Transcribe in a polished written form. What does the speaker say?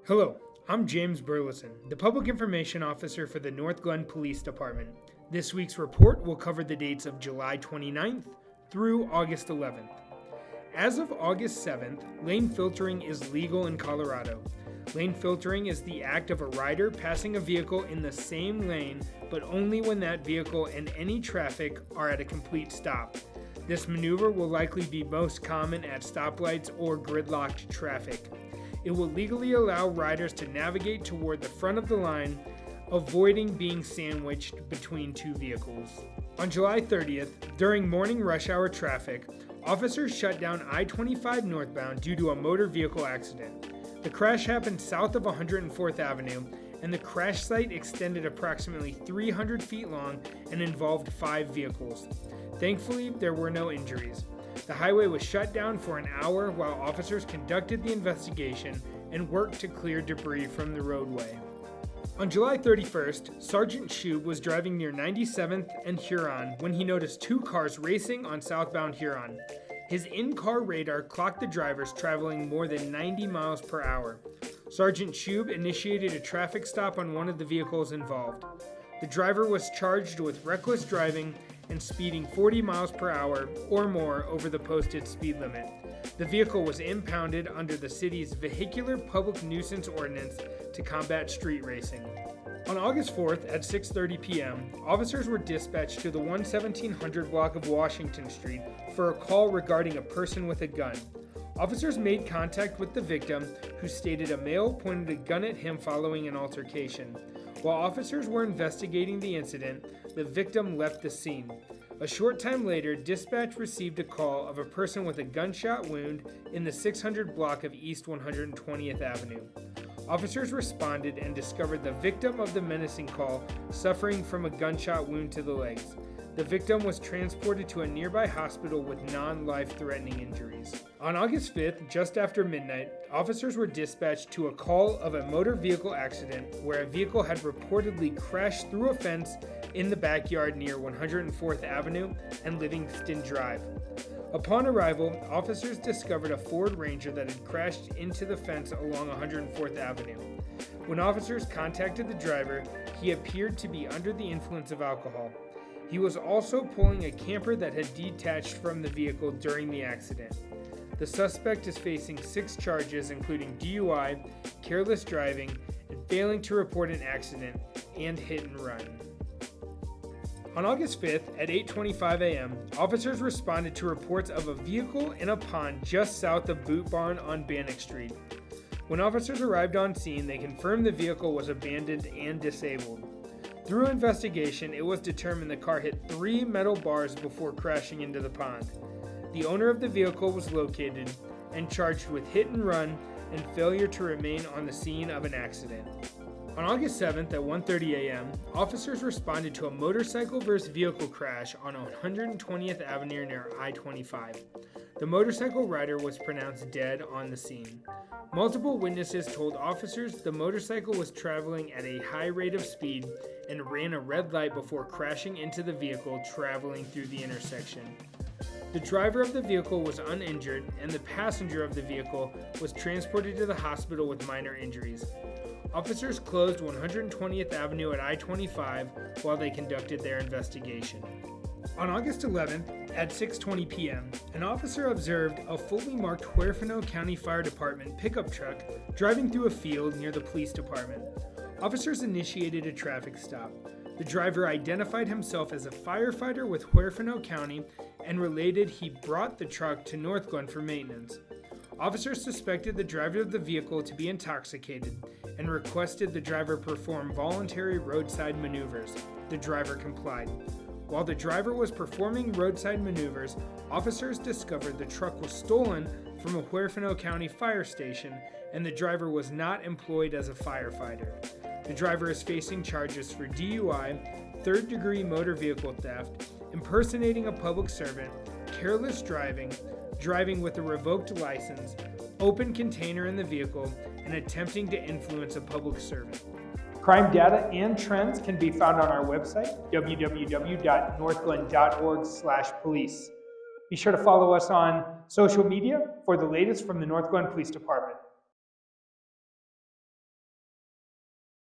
Hello, I'm James Burleson, the Public Information Officer for the North Glen Police Department. This week's report will cover the dates of July 29th through August 11th. As of August 7th, lane filtering is legal in Colorado. Lane filtering is the act of a rider passing a vehicle in the same lane, but only when that vehicle and any traffic are at a complete stop. This maneuver will likely be most common at stoplights or gridlocked traffic. It will legally allow riders to navigate toward the front of the line, avoiding being sandwiched between two vehicles. On July 30th, during morning rush hour traffic, officers shut down I-25 northbound due to a motor vehicle accident. The crash happened south of 104th Avenue, and the crash site extended approximately 300 feet long and involved 5 vehicles. Thankfully, there were no injuries. The highway was shut down for an hour while officers conducted the investigation and worked to clear debris from the roadway. On July 31st, Sergeant Shube was driving near 97th and Huron when he noticed 2 cars racing on southbound Huron. His in-car radar clocked the drivers traveling more than 90 miles per hour. Sergeant Shube initiated a traffic stop on one of the vehicles involved. The driver was charged with reckless driving and speeding 40 miles per hour or more over the posted speed limit. The vehicle was impounded under the city's Vehicular Public Nuisance Ordinance to combat street racing. On August 4th at 6:30 p.m., officers were dispatched to the 11700 block of Washington Street for a call regarding a person with a gun. Officers made contact with the victim, who stated a male pointed a gun at him following an altercation. While officers were investigating the incident, the victim left the scene. A short time later, dispatch received a call of a person with a gunshot wound in the 600 block of East 120th Avenue. Officers responded and discovered the victim of the menacing call suffering from a gunshot wound to the legs. The victim was transported to a nearby hospital with non-life-threatening injuries. On August 5th, just after midnight, officers were dispatched to a call of a motor vehicle accident where a vehicle had reportedly crashed through a fence in the backyard near 104th Avenue and Livingston Drive. Upon arrival, officers discovered a Ford Ranger that had crashed into the fence along 104th Avenue. When officers contacted the driver, he appeared to be under the influence of alcohol. He was also pulling a camper that had detached from the vehicle during the accident. The suspect is facing 6 charges, including DUI, careless driving, and failing to report an accident, and hit and run. On August 5th at 8:25 a.m., officers responded to reports of a vehicle in a pond just south of Boot Barn on Bannock Street. When officers arrived on scene, they confirmed the vehicle was abandoned and disabled. Through investigation, it was determined the car hit 3 metal bars before crashing into the pond. The owner of the vehicle was located and charged with hit and run and failure to remain on the scene of an accident. On August 7th at 1:30 a.m., officers responded to a motorcycle versus vehicle crash on 120th Avenue near I-25. The motorcycle rider was pronounced dead on the scene. Multiple witnesses told officers the motorcycle was traveling at a high rate of speed and ran a red light before crashing into the vehicle traveling through the intersection. The driver of the vehicle was uninjured, and the passenger of the vehicle was transported to the hospital with minor injuries. Officers closed 120th Avenue at I-25 while they conducted their investigation. On August 11th at 6:20 p.m., an officer observed a fully marked Huerfano County Fire Department pickup truck driving through a field near the police department. Officers initiated a traffic stop. The driver identified himself as a firefighter with Huerfano County and related he brought the truck to North Glen for maintenance. Officers suspected the driver of the vehicle to be intoxicated and requested the driver perform voluntary roadside maneuvers. The driver complied. While the driver was performing roadside maneuvers, officers discovered the truck was stolen from a Huerfano County fire station and the driver was not employed as a firefighter. The driver is facing charges for DUI, third-degree motor vehicle theft, impersonating a public servant, careless driving, driving with a revoked license, open container in the vehicle, and attempting to influence a public servant. Crime data and trends can be found on our website, www.northglen.org/police. Be sure to follow us on social media for the latest from the North Glen Police Department.